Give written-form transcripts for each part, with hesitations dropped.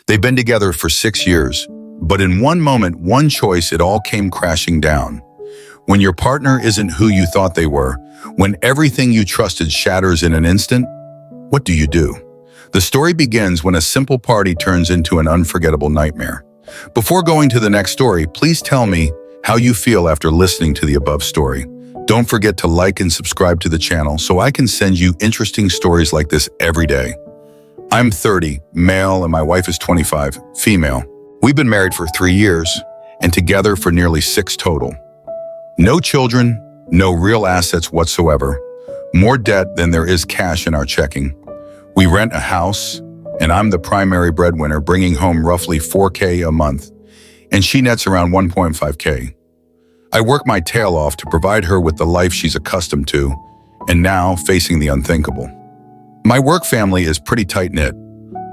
They've been together for 6 years, but in one moment, one choice, it all came crashing down. When your partner isn't who you thought they were, when everything you trusted shatters in an instant, what do you do? The story begins when a simple party turns into an unforgettable nightmare. Before going to the next story, please tell me how you feel after listening to the above story. Don't forget to like and subscribe to the channel so I can send you interesting stories like this every day. I'm 30, male, and my wife is 25, female. We've been married for 3 years and together for nearly 6 total. No children, no real assets whatsoever. More debt than there is cash in our checking. We rent a house, and I'm the primary breadwinner, bringing home roughly $4K a month, and she nets around $1.5K. I work my tail off to provide her with the life she's accustomed to, and now facing the unthinkable. My work family is pretty tight-knit.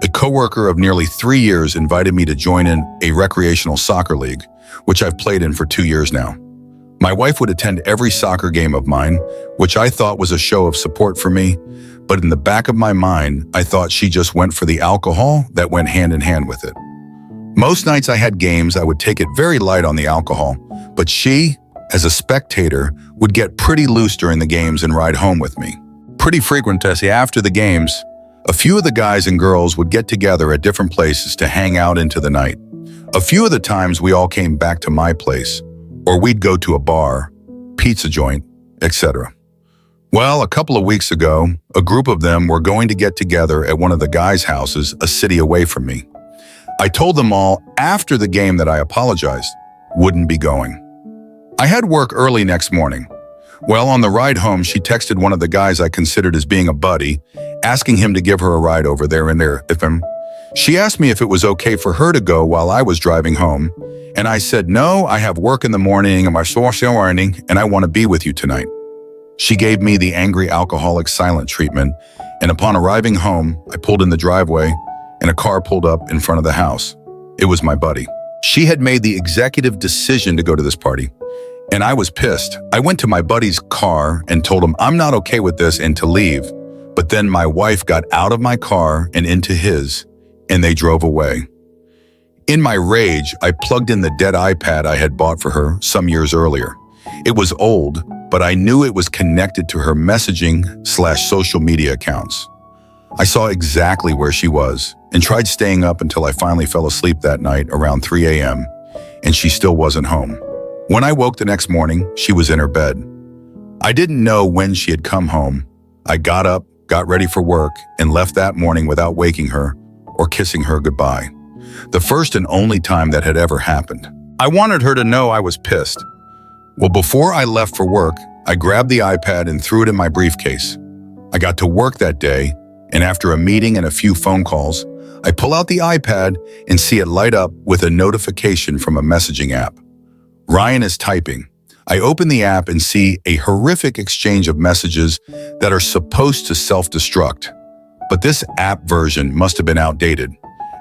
A coworker of nearly 3 years invited me to join in a recreational soccer league, which I've played in for 2 years now. My wife would attend every soccer game of mine, which I thought was a show of support for me, but in the back of my mind, I thought she just went for the alcohol that went hand in hand with it. Most nights I had games, I would take it very light on the alcohol, but she, as a spectator, would get pretty loose during the games and ride home with me. Pretty frequently after the games, a few of the guys and girls would get together at different places to hang out into the night. A few of the times we all came back to my place, or we'd go to a bar, pizza joint, etc. Well, a couple of weeks ago, a group of them were going to get together at one of the guys' houses a city away from me. I told them all after the game that I apologized, wouldn't be going. I had work early next morning. Well, on the ride home, she texted one of the guys I considered as being a buddy, asking him to give her a ride over there and there. She asked me if it was okay for her to go while I was driving home, and I said, no, I have work in the morning and my social learning, and I want to be with you tonight. She gave me the angry alcoholic silent treatment, and upon arriving home, I pulled in the driveway, and a car pulled up in front of the house. It was my buddy. She had made the executive decision to go to this party, and I was pissed. I went to my buddy's car and told him I'm not okay with this and to leave, but then my wife got out of my car and into his, and they drove away. In my rage, I plugged in the dead iPad I had bought for her some years earlier. It was old, but I knew it was connected to her messaging/social media accounts. I saw exactly where she was and tried staying up until I finally fell asleep that night around 3 a.m., and she still wasn't home. When I woke the next morning, she was in her bed. I didn't know when she had come home. I got up, got ready for work, and left that morning without waking her or kissing her goodbye. The first and only time that had ever happened. I wanted her to know I was pissed. Well, before I left for work, I grabbed the iPad and threw it in my briefcase. I got to work that day, and after a meeting and a few phone calls, I pull out the iPad and see it light up with a notification from a messaging app. Ryan is typing. I open the app and see a horrific exchange of messages that are supposed to self-destruct. But this app version must have been outdated,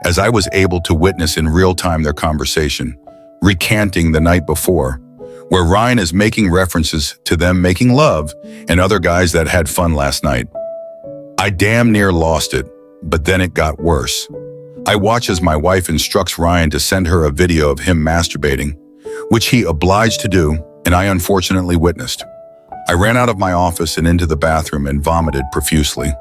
as I was able to witness in real time their conversation, recanting the night before, where Ryan is making references to them making love and other guys that had fun last night. I damn near lost it, but then it got worse. I watch as my wife instructs Ryan to send her a video of him masturbating, which he obliged to do, and I unfortunately witnessed. I ran out of my office and into the bathroom and vomited profusely.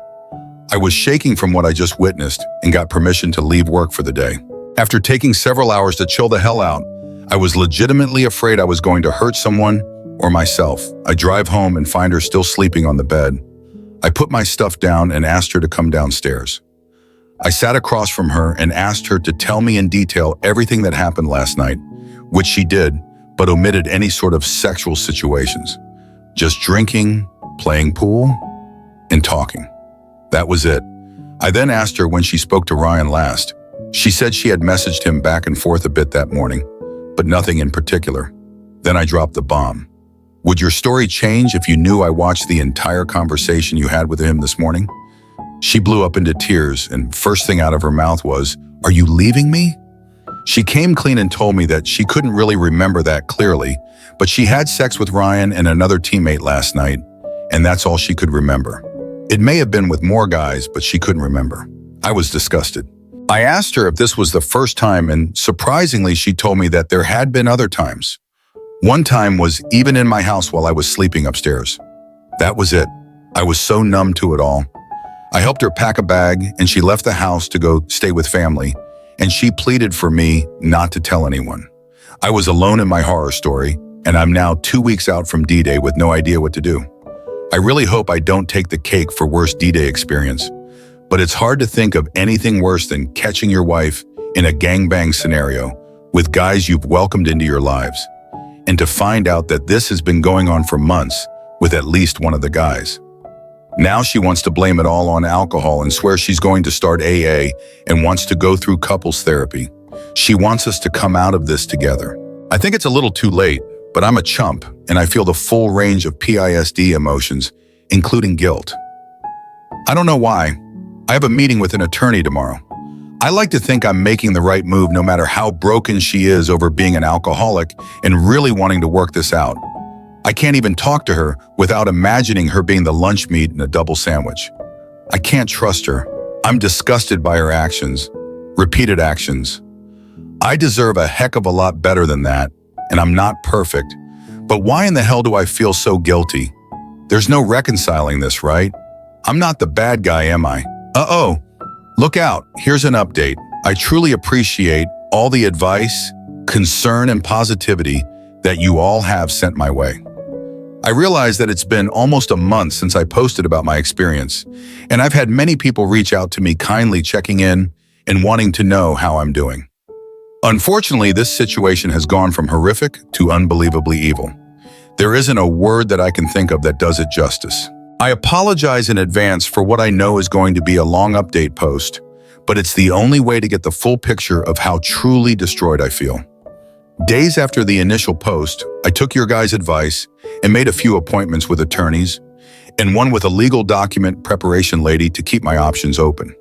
I was shaking from what I just witnessed and got permission to leave work for the day. After taking several hours to chill the hell out, I was legitimately afraid I was going to hurt someone or myself. I drive home and find her still sleeping on the bed. I put my stuff down and asked her to come downstairs. I sat across from her and asked her to tell me in detail everything that happened last night, which she did, but omitted any sort of sexual situations. Just drinking, playing pool, and talking. That was it. I then asked her when she spoke to Ryan last. She said she had messaged him back and forth a bit that morning, but nothing in particular. Then I dropped the bomb. Would your story change if you knew I watched the entire conversation you had with him this morning? She blew up into tears, and first thing out of her mouth was, "Are you leaving me?" She came clean and told me that she couldn't really remember that clearly, but she had sex with Ryan and another teammate last night, and that's all she could remember. It may have been with more guys, but she couldn't remember. I was disgusted. I asked her if this was the first time, and surprisingly, she told me that there had been other times. One time was even in my house while I was sleeping upstairs. That was it. I was so numb to it all. I helped her pack a bag, and she left the house to go stay with family, and she pleaded for me not to tell anyone. I was alone in my horror story, and I'm now 2 weeks out from D-Day with no idea what to do. I really hope I don't take the cake for worst D-Day experience, but it's hard to think of anything worse than catching your wife in a gangbang scenario with guys you've welcomed into your lives, and to find out that this has been going on for months with at least one of the guys. Now she wants to blame it all on alcohol and swears she's going to start AA and wants to go through couples therapy. She wants us to come out of this together. I think it's a little too late, but I'm a chump and I feel the full range of PTSD emotions, including guilt. I don't know why. I have a meeting with an attorney tomorrow. I like to think I'm making the right move no matter how broken she is over being an alcoholic and really wanting to work this out. I can't even talk to her without imagining her being the lunch meat in a double sandwich. I can't trust her. I'm disgusted by her actions, repeated actions. I deserve a heck of a lot better than that, and I'm not perfect. But why in the hell do I feel so guilty? There's no reconciling this, right? I'm not the bad guy, am I? Uh-oh. Look out, here's an update. I truly appreciate all the advice, concern, and positivity that you all have sent my way. I realize that it's been almost a month since I posted about my experience, and I've had many people reach out to me kindly checking in and wanting to know how I'm doing. Unfortunately, this situation has gone from horrific to unbelievably evil. There isn't a word that I can think of that does it justice. I apologize in advance for what I know is going to be a long update post, but it's the only way to get the full picture of how truly destroyed I feel. Days after the initial post, I took your guys' advice and made a few appointments with attorneys and one with a legal document preparation lady to keep my options open.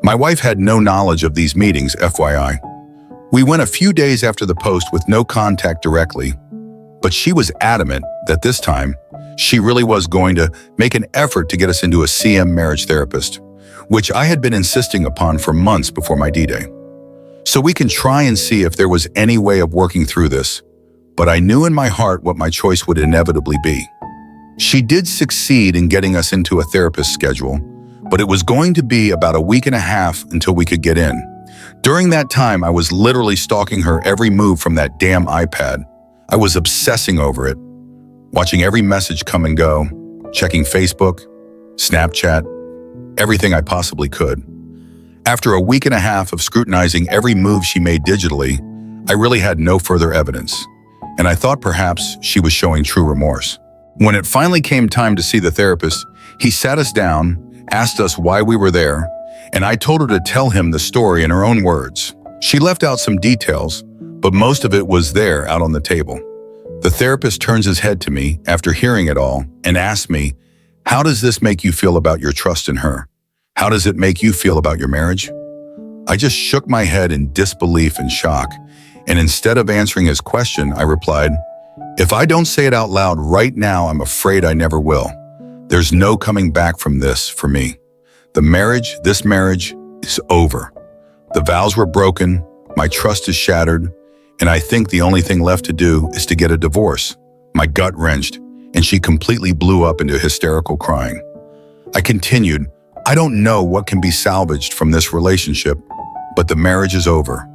My wife had no knowledge of these meetings, FYI. We went a few days after the post with no contact directly, but she was adamant that this time, she really was going to make an effort to get us into a CM marriage therapist, which I had been insisting upon for months before my D-Day. So we can try and see if there was any way of working through this, but I knew in my heart what my choice would inevitably be. She did succeed in getting us into a therapist schedule, but it was going to be about a week and a half until we could get in. During that time, I was literally stalking her every move from that damn iPad. I was obsessing over it, watching every message come and go, checking Facebook, Snapchat, everything I possibly could. After a week and a half of scrutinizing every move she made digitally, I really had no further evidence, and I thought perhaps she was showing true remorse. When it finally came time to see the therapist, he sat us down, asked us why we were there, and I told her to tell him the story in her own words. She left out some details, but most of it was there out on the table. The therapist turns his head to me after hearing it all and asks me, "How does this make you feel about your trust in her? How does it make you feel about your marriage?" I just shook my head in disbelief and shock, and instead of answering his question, I replied, "If I don't say it out loud right now, I'm afraid I never will. There's no coming back from this for me. This marriage is over. The vows were broken, my trust is shattered, and I think the only thing left to do is to get a divorce." My gut wrenched, and she completely blew up into hysterical crying. I continued, "I don't know what can be salvaged from this relationship, but the marriage is over.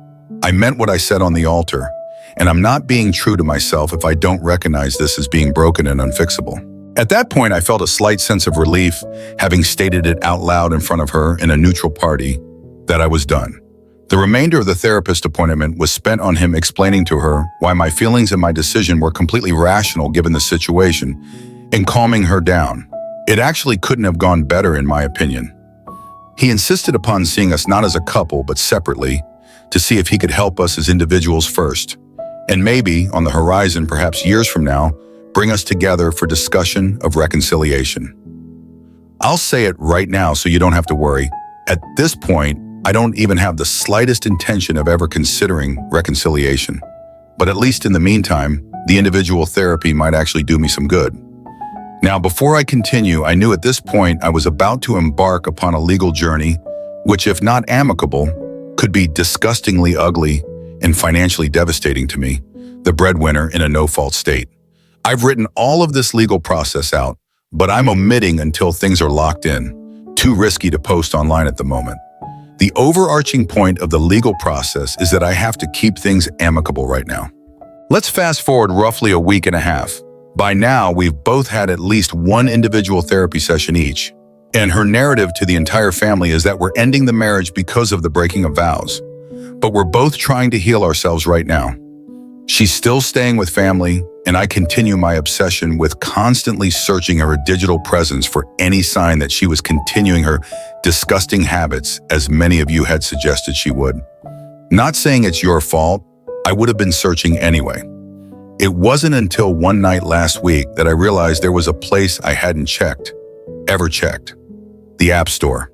I meant what I said on the altar, and I'm not being true to myself if I don't recognize this as being broken and unfixable." At that point, I felt a slight sense of relief, having stated it out loud in front of her in a neutral party, that I was done. The remainder of the therapist appointment was spent on him explaining to her why my feelings and my decision were completely rational given the situation, and calming her down. It actually couldn't have gone better in my opinion. He insisted upon seeing us not as a couple but separately, to see if he could help us as individuals first, and maybe, on the horizon perhaps years from now, bring us together for discussion of reconciliation. I'll say it right now so you don't have to worry. At this point, I don't even have the slightest intention of ever considering reconciliation. But at least in the meantime, the individual therapy might actually do me some good. Now, before I continue, I knew at this point I was about to embark upon a legal journey, which, if not amicable, could be disgustingly ugly and financially devastating to me, the breadwinner in a no-fault state. I've written all of this legal process out, but I'm omitting until things are locked in. Too risky to post online at the moment. The overarching point of the legal process is that I have to keep things amicable right now. Let's fast forward roughly a week and a half. By now, we've both had at least one individual therapy session each, and her narrative to the entire family is that we're ending the marriage because of the breaking of vows. But we're both trying to heal ourselves right now. She's still staying with family, and I continue my obsession with constantly searching her digital presence for any sign that she was continuing her disgusting habits, as many of you had suggested she would. Not saying it's your fault, I would have been searching anyway. It wasn't until one night last week that I realized there was a place I hadn't ever checked. The App Store.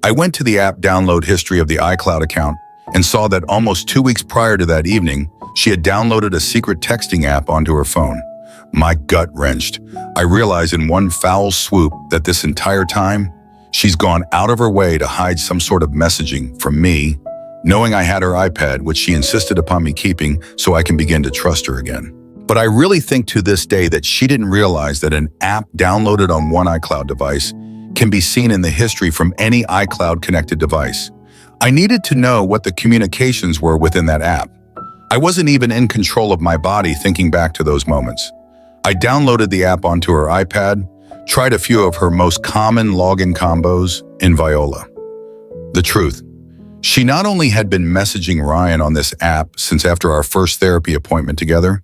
I went to the app download history of the iCloud account and saw that almost 2 weeks prior to that evening, she had downloaded a secret texting app onto her phone. My gut wrenched. I realized in one foul swoop that this entire time, she's gone out of her way to hide some sort of messaging from me, knowing I had her iPad, which she insisted upon me keeping so I can begin to trust her again. But I really think to this day that she didn't realize that an app downloaded on one iCloud device can be seen in the history from any iCloud-connected device. I needed to know what the communications were within that app. I wasn't even in control of my body thinking back to those moments. I downloaded the app onto her iPad, tried a few of her most common login combos in Viola. The truth, she not only had been messaging Ryan on this app since after our first therapy appointment together,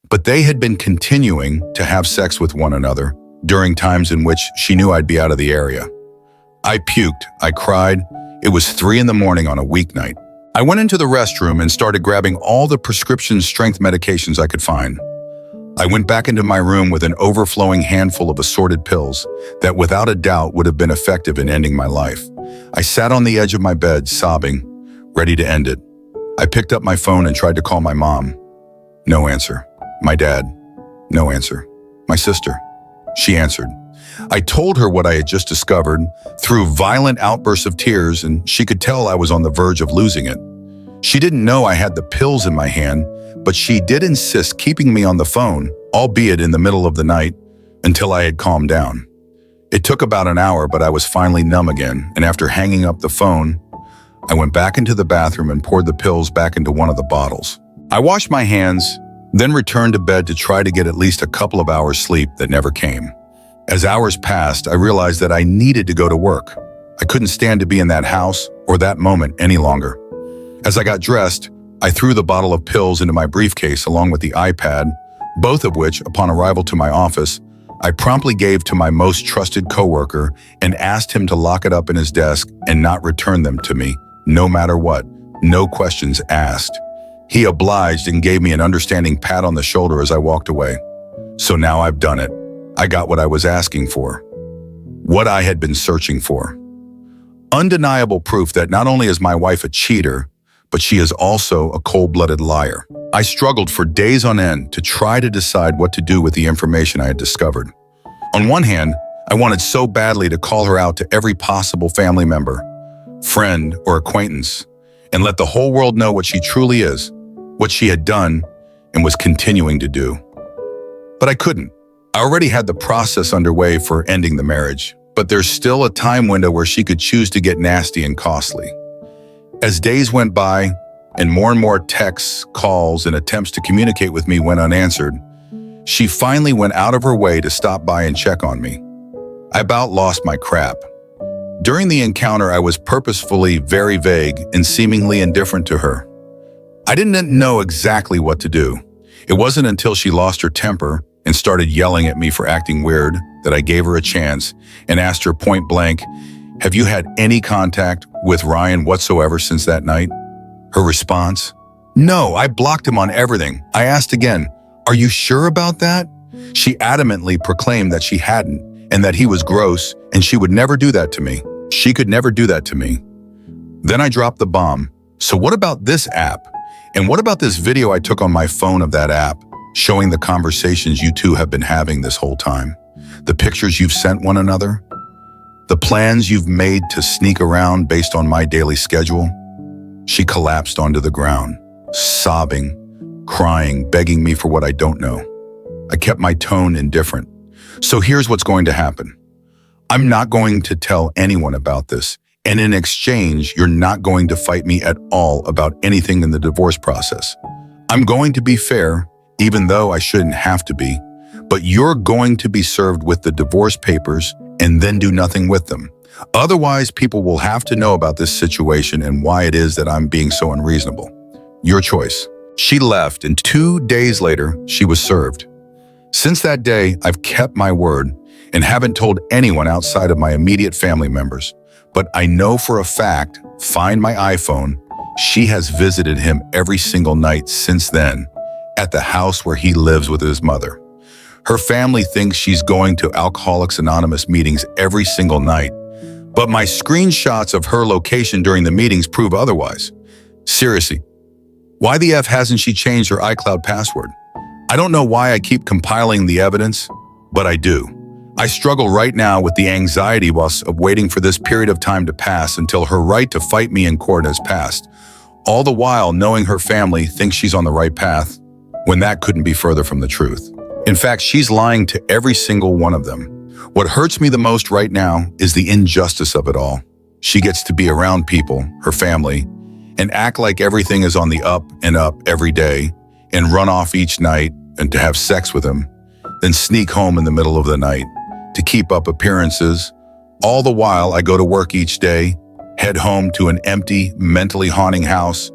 but they had been continuing to have sex with one another during times in which she knew I'd be out of the area. I puked, I cried. It was 3 a.m. on a weeknight. I went into the restroom and started grabbing all the prescription strength medications I could find. I went back into my room with an overflowing handful of assorted pills that without a doubt would have been effective in ending my life. I sat on the edge of my bed, sobbing, ready to end it. I picked up my phone and tried to call my mom. No answer. My dad. No answer. My sister. She answered. I told her what I had just discovered through violent outbursts of tears, and she could tell I was on the verge of losing it. She didn't know I had the pills in my hand, but she did insist keeping me on the phone, albeit in the middle of the night, until I had calmed down. It took about an hour, but I was finally numb again, and after hanging up the phone, I went back into the bathroom and poured the pills back into one of the bottles. I washed my hands, then returned to bed to try to get at least a couple of hours sleep that never came. As hours passed, I realized that I needed to go to work. I couldn't stand to be in that house or that moment any longer. As I got dressed, I threw the bottle of pills into my briefcase along with the iPad, both of which, upon arrival to my office, I promptly gave to my most trusted coworker and asked him to lock it up in his desk and not return them to me, no matter what, no questions asked. He obliged and gave me an understanding pat on the shoulder as I walked away. So now I've done it. I got what I was asking for. What I had been searching for. Undeniable proof that not only is my wife a cheater, but she is also a cold-blooded liar. I struggled for days on end to try to decide what to do with the information I had discovered. On one hand, I wanted so badly to call her out to every possible family member, friend, or acquaintance, and let the whole world know what she truly is, what she had done and was continuing to do. But I couldn't. I already had the process underway for ending the marriage, but there's still a time window where she could choose to get nasty and costly. As days went by, and more texts, calls, and attempts to communicate with me went unanswered, she finally went out of her way to stop by and check on me. I about lost my crap. During the encounter, I was purposefully very vague and seemingly indifferent to her. I didn't know exactly what to do. It wasn't until she lost her temper and started yelling at me for acting weird that I gave her a chance and asked her point blank, "Have you had any contact with Ryan whatsoever since that night?" Her response, "No, I blocked him on everything." I asked again, "Are you sure about that?" She adamantly proclaimed that she hadn't and that he was gross and she would never do that to me. She could never do that to me. Then I dropped the bomb. So what about this app? And what about this video I took on my phone of that app, showing the conversations you two have been having this whole time? The pictures you've sent one another? The plans you've made to sneak around based on my daily schedule? She collapsed onto the ground, sobbing, crying, begging me for what I don't know. I kept my tone indifferent. So here's what's going to happen. I'm not going to tell anyone about this, and in exchange, you're not going to fight me at all about anything in the divorce process. I'm going to be fair, even though I shouldn't have to be, but you're going to be served with the divorce papers and then do nothing with them. Otherwise, people will have to know about this situation and why it is that I'm being so unreasonable. Your choice. She left, and 2 days later, she was served. Since that day, I've kept my word and haven't told anyone outside of my immediate family members. But I know for a fact, find my iPhone, she has visited him every single night since then at the house where he lives with his mother. Her family thinks she's going to Alcoholics Anonymous meetings every single night, but my screenshots of her location during the meetings prove otherwise. Seriously, why the F hasn't she changed her iCloud password? I don't know why I keep compiling the evidence, but I do. I struggle right now with the anxiety of waiting for this period of time to pass until her right to fight me in court has passed, all the while knowing her family thinks she's on the right path, when that couldn't be further from the truth. In fact, she's lying to every single one of them. What hurts me the most right now is the injustice of it all. She gets to be around people, her family, and act like everything is on the up and up every day, and run off each night and to have sex with him, then sneak home in the middle of the night to keep up appearances. All the while, I go to work each day, head home to an empty, mentally haunting house,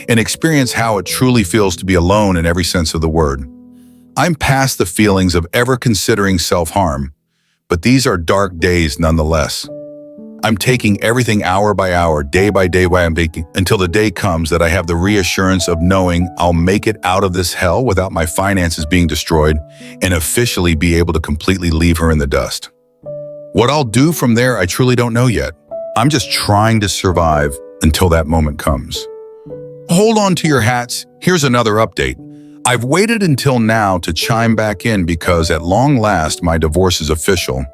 and experience how it truly feels to be alone in every sense of the word. I'm past the feelings of ever considering self-harm, but these are dark days nonetheless. I'm taking everything hour by hour, day by day, until the day comes that I have the reassurance of knowing I'll make it out of this hell without my finances being destroyed and officially be able to completely leave her in the dust. What I'll do from there, I truly don't know yet. I'm just trying to survive until that moment comes. Hold on to your hats. Here's another update. I've waited until now to chime back in because at long last, my divorce is official.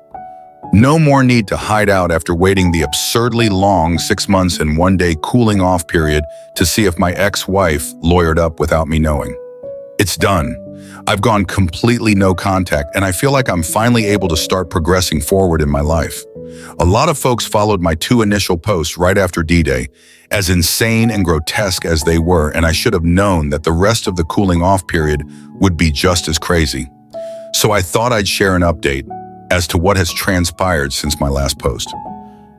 No more need to hide out after waiting the absurdly long 6 months and 1 day cooling off period to see if my ex-wife lawyered up without me knowing. It's done. I've gone completely no contact, and I feel like I'm finally able to start progressing forward in my life. A lot of folks followed my 2 initial posts right after D-Day, as insane and grotesque as they were, and I should have known that the rest of the cooling off period would be just as crazy. So I thought I'd share an update as to what has transpired since my last post.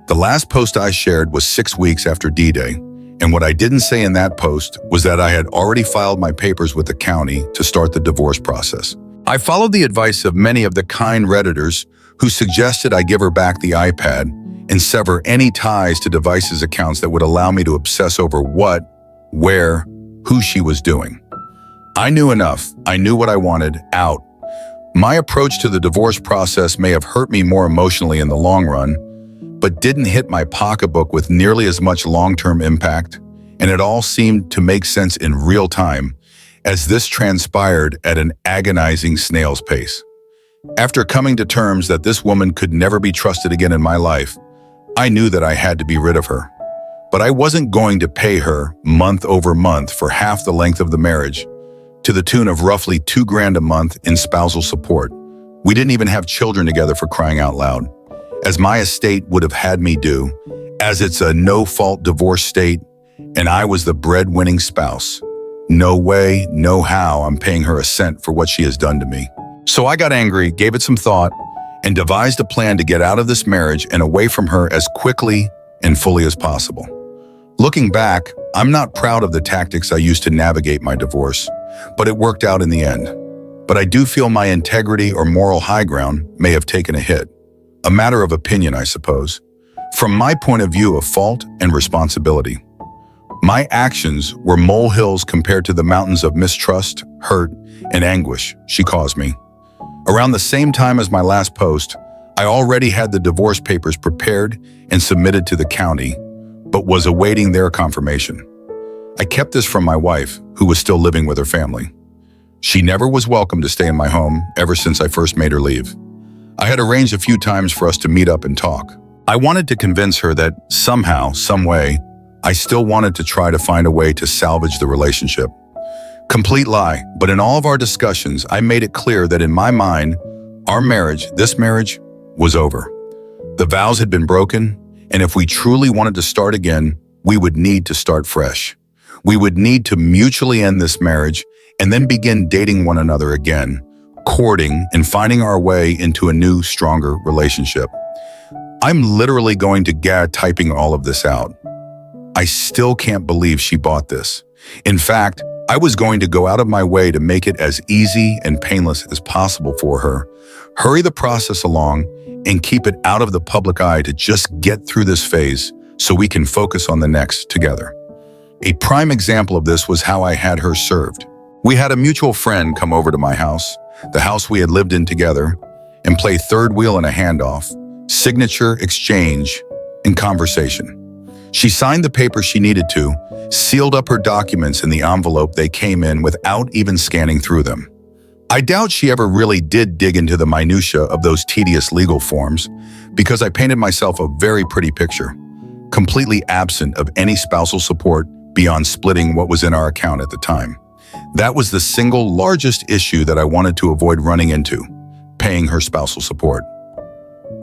The last post I shared was 6 weeks after D-Day, and what I didn't say in that post was that I had already filed my papers with the county to start the divorce process. I followed the advice of many of the kind Redditors who suggested I give her back the iPad and sever any ties to devices accounts that would allow me to obsess over what, where, who she was doing. I knew enough. I knew what I wanted out. My approach to the divorce process may have hurt me more emotionally in the long run, but didn't hit my pocketbook with nearly as much long-term impact, and it all seemed to make sense in real time as this transpired at an agonizing snail's pace. After coming to terms that this woman could never be trusted again in my life, I knew that I had to be rid of her. But I wasn't going to pay her month over month for half the length of the marriage, to the tune of roughly $2,000 a month in spousal support. We didn't even have children together, for crying out loud, as my estate would have had me do, as it's a no-fault divorce state, and I was the breadwinning spouse. No way, no how I'm paying her a cent for what she has done to me. So I got angry, gave it some thought, and devised a plan to get out of this marriage and away from her as quickly and fully as possible. Looking back, I'm not proud of the tactics I used to navigate my divorce, but it worked out in the end. But I do feel my integrity or moral high ground may have taken a hit. A matter of opinion, I suppose. From my point of view of fault and responsibility. My actions were molehills compared to the mountains of mistrust, hurt, and anguish she caused me. Around the same time as my last post, I already had the divorce papers prepared and submitted to the county, but was awaiting their confirmation. I kept this from my wife, who was still living with her family. She never was welcome to stay in my home ever since I first made her leave. I had arranged a few times for us to meet up and talk. I wanted to convince her that somehow, some way, I still wanted to try to find a way to salvage the relationship. Complete lie, but in all of our discussions, I made it clear that in my mind, this marriage, was over. The vows had been broken, and if we truly wanted to start again, we would need to start fresh. We would need to mutually end this marriage and then begin dating one another again, courting and finding our way into a new, stronger relationship. I'm literally going to gag typing all of this out. I still can't believe she bought this. In fact, I was going to go out of my way to make it as easy and painless as possible for her, hurry the process along, and keep it out of the public eye to just get through this phase so we can focus on the next together. A prime example of this was how I had her served. We had a mutual friend come over to my house, the house we had lived in together, and play third wheel in a handoff, signature, exchange, and conversation. She signed the paper she needed to, sealed up her documents in the envelope they came in without even scanning through them. I doubt she ever really did dig into the minutia of those tedious legal forms, because I painted myself a very pretty picture, completely absent of any spousal support beyond splitting what was in our account at the time. That was the single largest issue that I wanted to avoid running into, paying her spousal support.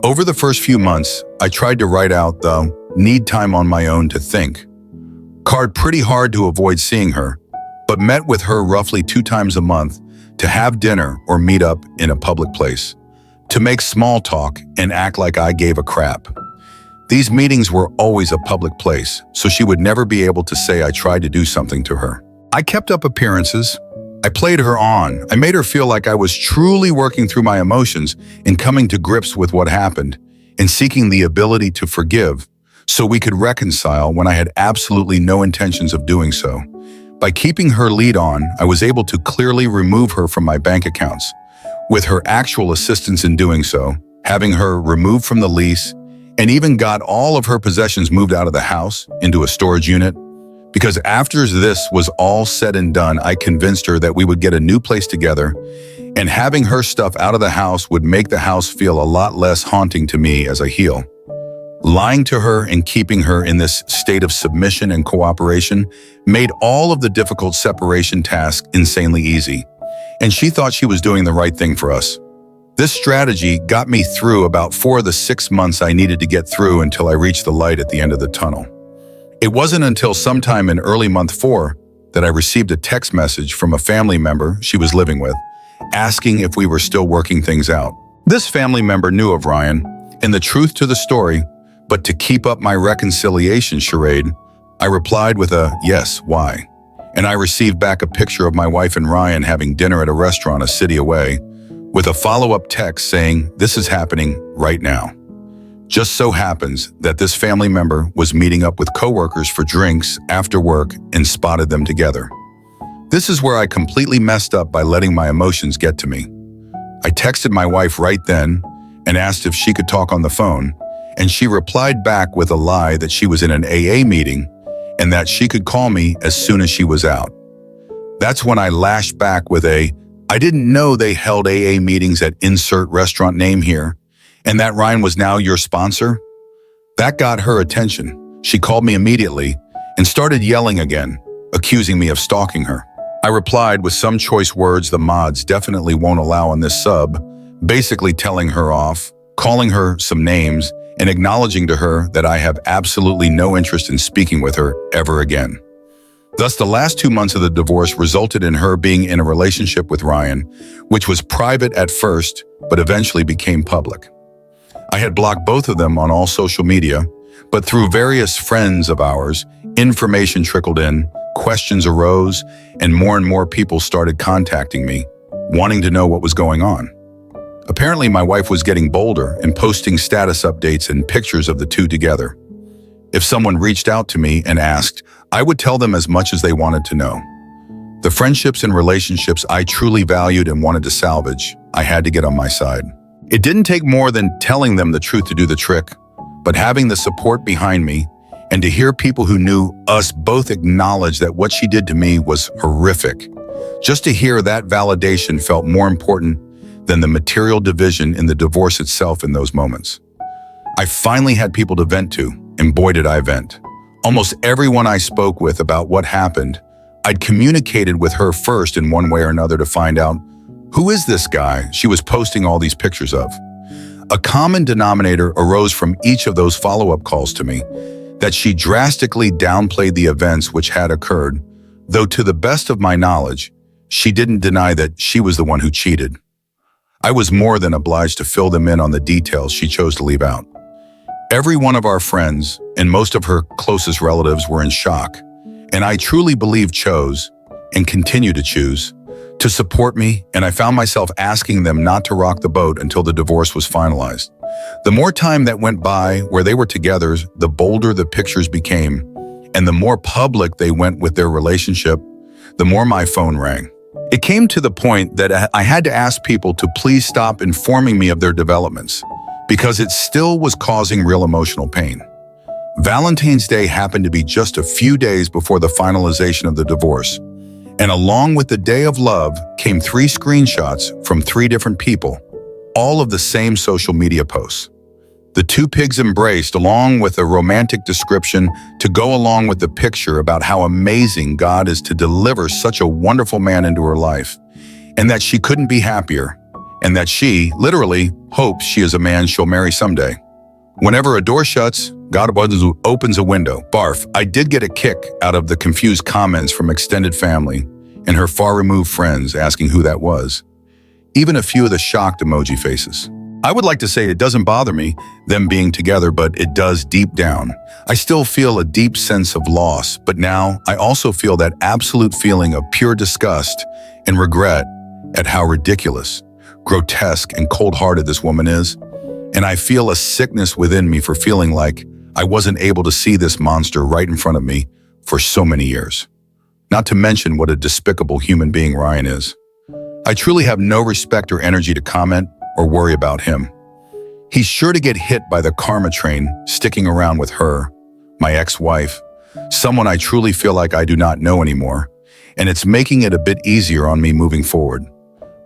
Over the first few months, I tried to write out the need time on my own to think. Carved pretty hard to avoid seeing her, but met with her roughly 2 times a month to have dinner or meet up in a public place, to make small talk and act like I gave a crap. These meetings were always a public place, so she would never be able to say I tried to do something to her. I kept up appearances. I played her on. I made her feel like I was truly working through my emotions and coming to grips with what happened and seeking the ability to forgive so we could reconcile when I had absolutely no intentions of doing so. By keeping her lead on, I was able to clearly remove her from my bank accounts, with her actual assistance in doing so, having her removed from the lease, and even got all of her possessions moved out of the house into a storage unit. Because after this was all said and done, I convinced her that we would get a new place together, and having her stuff out of the house would make the house feel a lot less haunting to me as I heal. Lying to her and keeping her in this state of submission and cooperation made all of the difficult separation tasks insanely easy, and she thought she was doing the right thing for us. This strategy got me through about 4 of the 6 months I needed to get through until I reached the light at the end of the tunnel. It wasn't until sometime in early month 4 that I received a text message from a family member she was living with, asking if we were still working things out. This family member knew of Ryan and the truth to the story, but to keep up my reconciliation charade, I replied with a yes, why? And I received back a picture of my wife and Ryan having dinner at a restaurant a city away, with a follow-up text saying, "This is happening right now." Just so happens that this family member was meeting up with coworkers for drinks after work and spotted them together. This is where I completely messed up by letting my emotions get to me. I texted my wife right then and asked if she could talk on the phone, and she replied back with a lie that she was in an AA meeting and that she could call me as soon as she was out. That's when I lashed back with I didn't know they held AA meetings at insert restaurant name here, and that Ryan was now your sponsor? That got her attention. She called me immediately and started yelling again, accusing me of stalking her. I replied with some choice words the mods definitely won't allow on this sub, basically telling her off, calling her some names, and acknowledging to her that I have absolutely no interest in speaking with her ever again. Thus, the last 2 months of the divorce resulted in her being in a relationship with Ryan, which was private at first, but eventually became public. I had blocked both of them on all social media, but through various friends of ours, information trickled in, questions arose, and more people started contacting me, wanting to know what was going on. Apparently, my wife was getting bolder and posting status updates and pictures of the two together. If someone reached out to me and asked, I would tell them as much as they wanted to know. The friendships and relationships I truly valued and wanted to salvage, I had to get on my side. It didn't take more than telling them the truth to do the trick, but having the support behind me and to hear people who knew us both acknowledge that what she did to me was horrific. Just to hear that validation felt more important than the material division in the divorce itself in those moments. I finally had people to vent to, and boy did I vent. Almost everyone I spoke with about what happened, I'd communicated with her first in one way or another to find out, who is this guy she was posting all these pictures of? A common denominator arose from each of those follow-up calls to me, that she drastically downplayed the events which had occurred, though to the best of my knowledge, she didn't deny that she was the one who cheated. I was more than obliged to fill them in on the details she chose to leave out. Every one of our friends and most of her closest relatives were in shock, and I truly believe chose, and continue to choose, to support me, and I found myself asking them not to rock the boat until the divorce was finalized. The more time that went by where they were together, the bolder the pictures became, and the more public they went with their relationship, the more my phone rang. It came to the point that I had to ask people to please stop informing me of their developments, because it still was causing real emotional pain. Valentine's Day happened to be just a few days before the finalization of the divorce, and along with the Day of Love came 3 screenshots from 3 different people, all of the same social media posts. The 2 pigs embraced, along with a romantic description to go along with the picture about how amazing God is to deliver such a wonderful man into her life, and that she couldn't be happier, and that she, literally, hopes she is a man she'll marry someday. Whenever a door shuts, God opens a window. Barf. I did get a kick out of the confused comments from extended family and her far-removed friends asking who that was. Even a few of the shocked emoji faces. I would like to say it doesn't bother me, them being together, but it does deep down. I still feel a deep sense of loss, but now I also feel that absolute feeling of pure disgust and regret at how ridiculous, grotesque, and cold-hearted this woman is. And I feel a sickness within me for feeling like I wasn't able to see this monster right in front of me for so many years. Not to mention what a despicable human being Ryan is. I truly have no respect or energy to comment or worry about him. He's sure to get hit by the karma train sticking around with her, my ex-wife, someone I truly feel like I do not know anymore, and it's making it a bit easier on me moving forward.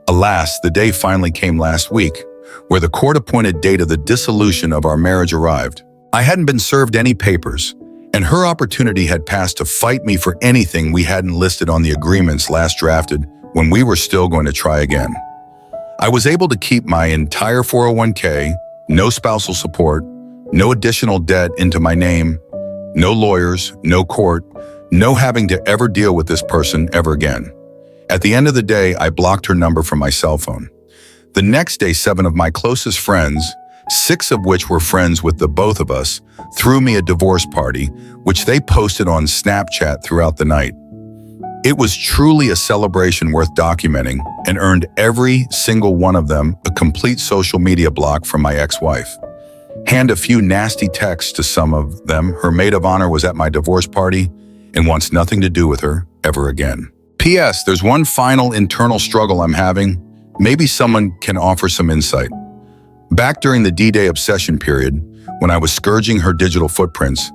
Alas, the day finally came last week, where the court-appointed date of the dissolution of our marriage arrived. I hadn't been served any papers, and her opportunity had passed to fight me for anything we hadn't listed on the agreements last drafted when we were still going to try again. I was able to keep my entire 401k, no spousal support, no additional debt into my name, no lawyers, no court, no having to ever deal with this person ever again. At the end of the day, I blocked her number from my cell phone. The next day, 7 of my closest friends, 6 of which were friends with the both of us, threw me a divorce party, which they posted on Snapchat throughout the night. It was truly a celebration worth documenting and earned every single one of them a complete social media block from my ex-wife. Hand a few nasty texts to some of them. Her maid of honor was at my divorce party and wants nothing to do with her ever again. P.S. There's one final internal struggle I'm having. Maybe someone can offer some insight. Back during the D-Day obsession period, when I was scourging her digital footprints,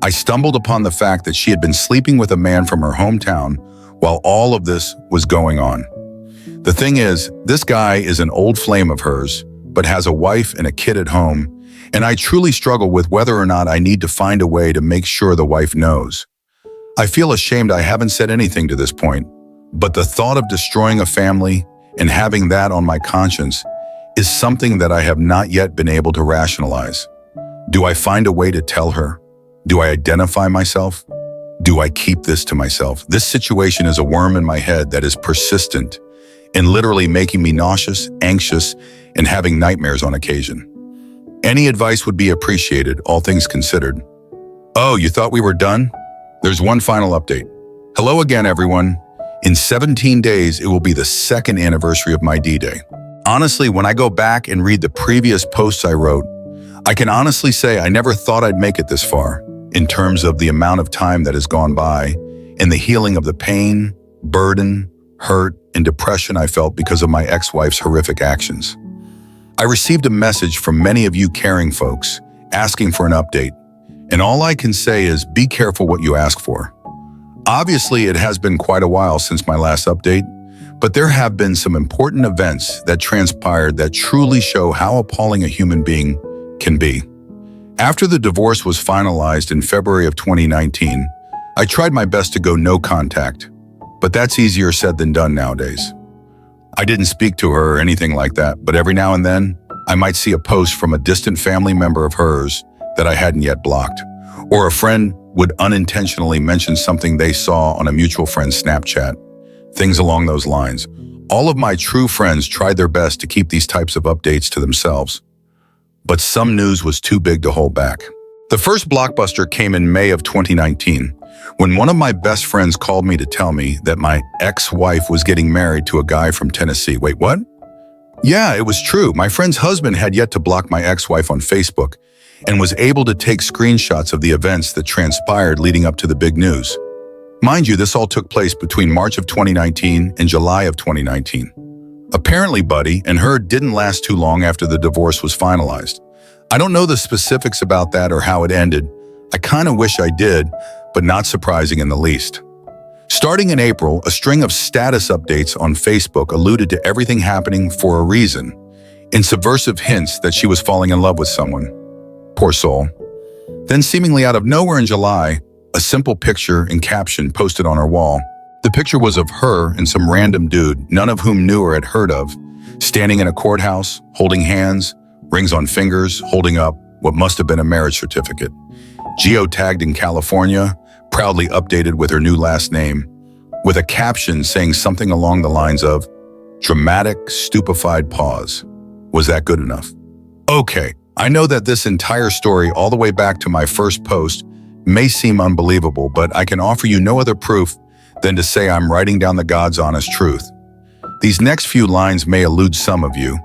I stumbled upon the fact that she had been sleeping with a man from her hometown while all of this was going on. The thing is, this guy is an old flame of hers, but has a wife and a kid at home, and I truly struggle with whether or not I need to find a way to make sure the wife knows. I feel ashamed I haven't said anything to this point, but the thought of destroying a family and having that on my conscience is something that I have not yet been able to rationalize. Do I find a way to tell her? Do I identify myself? Do I keep this to myself? This situation is a worm in my head that is persistent and literally making me nauseous, anxious, and having nightmares on occasion. Any advice would be appreciated, all things considered. Oh, you thought we were done? There's one final update. Hello again, everyone. In 17 days, it will be the 2nd anniversary of my D-Day. Honestly, when I go back and read the previous posts I wrote, I can honestly say I never thought I'd make it this far in terms of the amount of time that has gone by and the healing of the pain, burden, hurt, and depression I felt because of my ex-wife's horrific actions. I received a message from many of you caring folks asking for an update, and all I can say is be careful what you ask for. Obviously, it has been quite a while since my last update, but there have been some important events that transpired that truly show how appalling a human being can be. After the divorce was finalized in February of 2019, I tried my best to go no contact, but that's easier said than done nowadays. I didn't speak to her or anything like that, but every now and then, I might see a post from a distant family member of hers that I hadn't yet blocked, or a friend would unintentionally mention something they saw on a mutual friend's Snapchat, things along those lines. All of my true friends tried their best to keep these types of updates to themselves, but some news was too big to hold back. The first blockbuster came in May of 2019, when one of my best friends called me to tell me that my ex-wife was getting married to a guy from Tennessee. Wait, what? Yeah, it was true. My friend's husband had yet to block my ex-wife on Facebook and was able to take screenshots of the events that transpired leading up to the big news. Mind you, this all took place between March of 2019 and July of 2019. Apparently, Buddy and her didn't last too long after the divorce was finalized. I don't know the specifics about that or how it ended. I kind of wish I did, but not surprising in the least. Starting in April, a string of status updates on Facebook alluded to everything happening for a reason, in subversive hints that she was falling in love with someone. Poor soul. Then seemingly out of nowhere in July, a simple picture and caption posted on her wall. The picture was of her and some random dude, none of whom knew or had heard of, standing in a courthouse, holding hands, rings on fingers, holding up what must have been a marriage certificate. Geotagged in California, proudly updated with her new last name, with a caption saying something along the lines of, "Dramatic, stupefied pause. Was that good enough?" Okay, I know that this entire story all the way back to my first post may seem unbelievable, but I can offer you no other proof than to say I'm writing down the God's honest truth. These next few lines may elude some of you,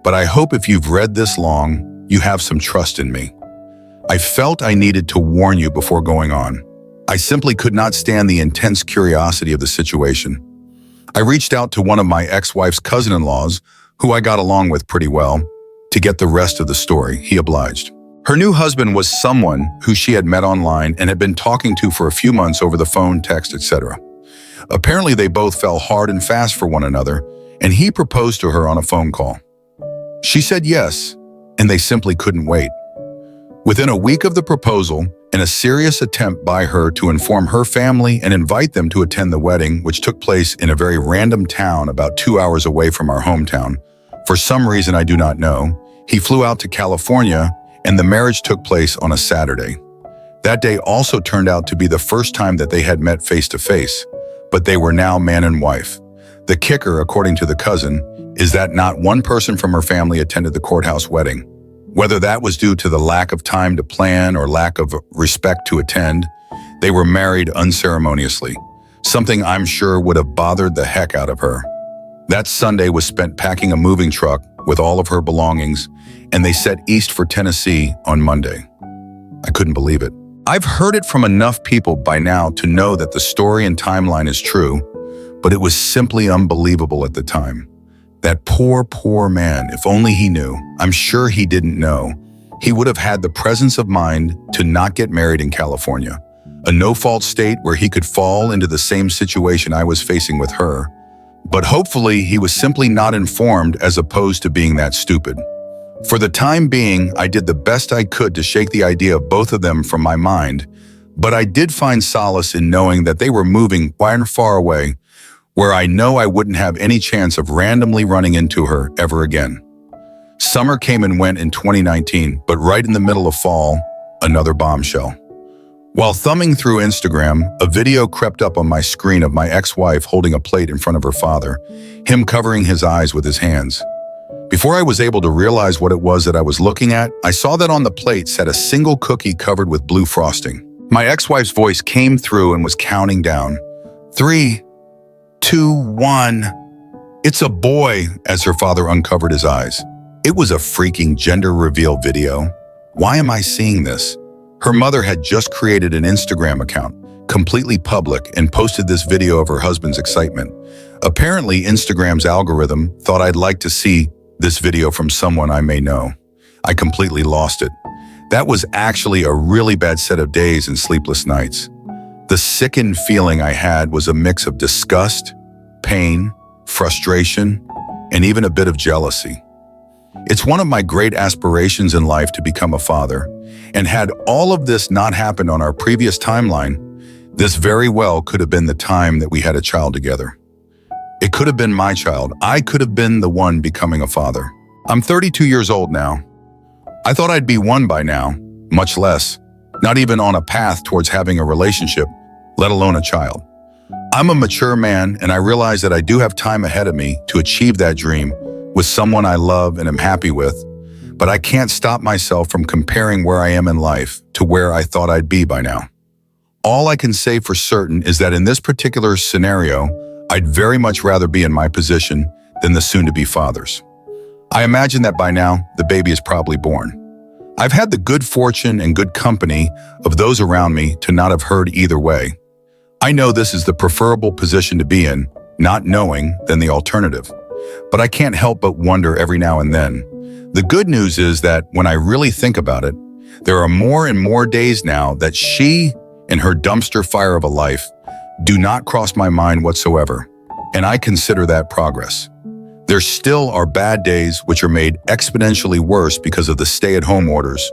but I hope if you've read this long, you have some trust in me. I felt I needed to warn you before going on. I simply could not stand the intense curiosity of the situation. I reached out to one of my ex-wife's cousin-in-laws, who I got along with pretty well, to get the rest of the story. He obliged. Her new husband was someone who she had met online and had been talking to for a few months over the phone, text, etc. Apparently, they both fell hard and fast for one another, and he proposed to her on a phone call. She said yes, and they simply couldn't wait. Within a week of the proposal, and a serious attempt by her to inform her family and invite them to attend the wedding, which took place in a very random town about 2 hours away from our hometown, for some reason I do not know, he flew out to California, and the marriage took place on a Saturday. That day also turned out to be the first time that they had met face-to-face, but they were now man and wife. The kicker, according to the cousin, is that not one person from her family attended the courthouse wedding. Whether that was due to the lack of time to plan or lack of respect to attend, they were married unceremoniously, something I'm sure would have bothered the heck out of her. That Sunday was spent packing a moving truck with all of her belongings, and they set east for Tennessee on Monday. I couldn't believe it. I've heard it from enough people by now to know that the story and timeline is true, but it was simply unbelievable at the time. That poor man, if only he knew. I'm sure he didn't know. He would have had the presence of mind to not get married in California, a no-fault state where he could fall into the same situation I was facing with her. But hopefully he was simply not informed as opposed to being that stupid. For the time being, I did the best I could to shake the idea of both of them from my mind, but I did find solace in knowing that they were moving quite far away, where I know I wouldn't have any chance of randomly running into her ever again. Summer came and went in 2019, but right in the middle of fall, another bombshell. While thumbing through Instagram, a video crept up on my screen of my ex-wife holding a plate in front of her father, him covering his eyes with his hands. Before I was able to realize what it was that I was looking at, I saw that on the plate sat a single cookie covered with blue frosting. My ex-wife's voice came through and was counting down. 3, 2, 1. It's a boy, as her father uncovered his eyes. It was a freaking gender reveal video. Why am I seeing this? Her mother had just created an Instagram account, completely public, and posted this video of her husband's excitement. Apparently, Instagram's algorithm thought I'd like to see this video from someone I may know. I completely lost it. That was actually a really bad set of days and sleepless nights. The sickened feeling I had was a mix of disgust, pain, frustration, and even a bit of jealousy. It's one of my great aspirations in life to become a father, and had all of this not happened on our previous timeline, this very well could have been the time that we had a child together. It could have been my child. I could have been the one becoming a father. I'm 32 years old now. I thought I'd be one by now, much less, not even on a path towards having a relationship, let alone a child. I'm a mature man, and I realize that I do have time ahead of me to achieve that dream with someone I love and am happy with, but I can't stop myself from comparing where I am in life to where I thought I'd be by now. All I can say for certain is that in this particular scenario, I'd very much rather be in my position than the soon-to-be fathers. I imagine that by now, the baby is probably born. I've had the good fortune and good company of those around me to not have heard either way. I know this is the preferable position to be in, not knowing than the alternative. But I can't help but wonder every now and then. The good news is that when I really think about it, there are more and more days now that she and her dumpster fire of a life do not cross my mind whatsoever, and I consider that progress. There still are bad days which are made exponentially worse because of the stay-at-home orders,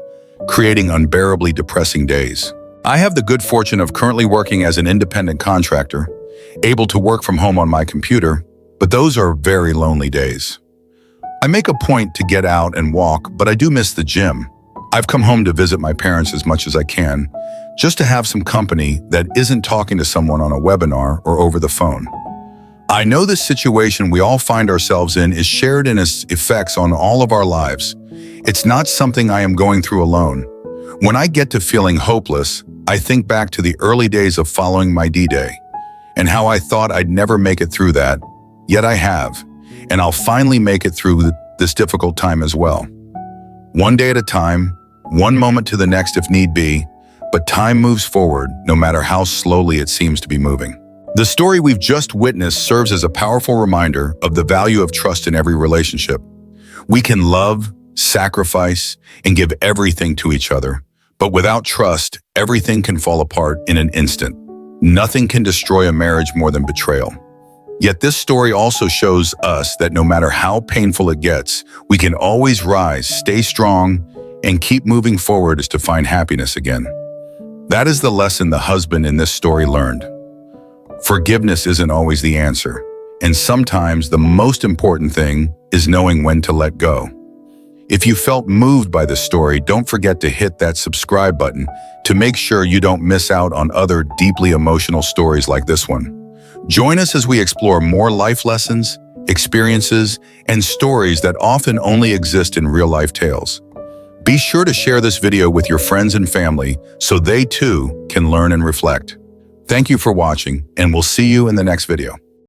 creating unbearably depressing days. I have the good fortune of currently working as an independent contractor, able to work from home on my computer, but those are very lonely days. I make a point to get out and walk, but I do miss the gym. I've come home to visit my parents as much as I can, just to have some company that isn't talking to someone on a webinar or over the phone. I know this situation we all find ourselves in is shared in its effects on all of our lives. It's not something I am going through alone. When I get to feeling hopeless, I think back to the early days of following my D-Day and how I thought I'd never make it through that, yet I have, and I'll finally make it through this difficult time as well. One day at a time, one moment to the next if need be, but time moves forward no matter how slowly it seems to be moving. The story we've just witnessed serves as a powerful reminder of the value of trust in every relationship. We can love, sacrifice, and give everything to each other, but without trust, everything can fall apart in an instant. Nothing can destroy a marriage more than betrayal. Yet this story also shows us that no matter how painful it gets, we can always rise, stay strong, and keep moving forward as to find happiness again. That is the lesson the husband in this story learned. Forgiveness isn't always the answer, and sometimes the most important thing is knowing when to let go. If you felt moved by this story, don't forget to hit that subscribe button to make sure you don't miss out on other deeply emotional stories like this one. Join us as we explore more life lessons, experiences, and stories that often only exist in real-life tales. Be sure to share this video with your friends and family so they too can learn and reflect. Thank you for watching, and we'll see you in the next video.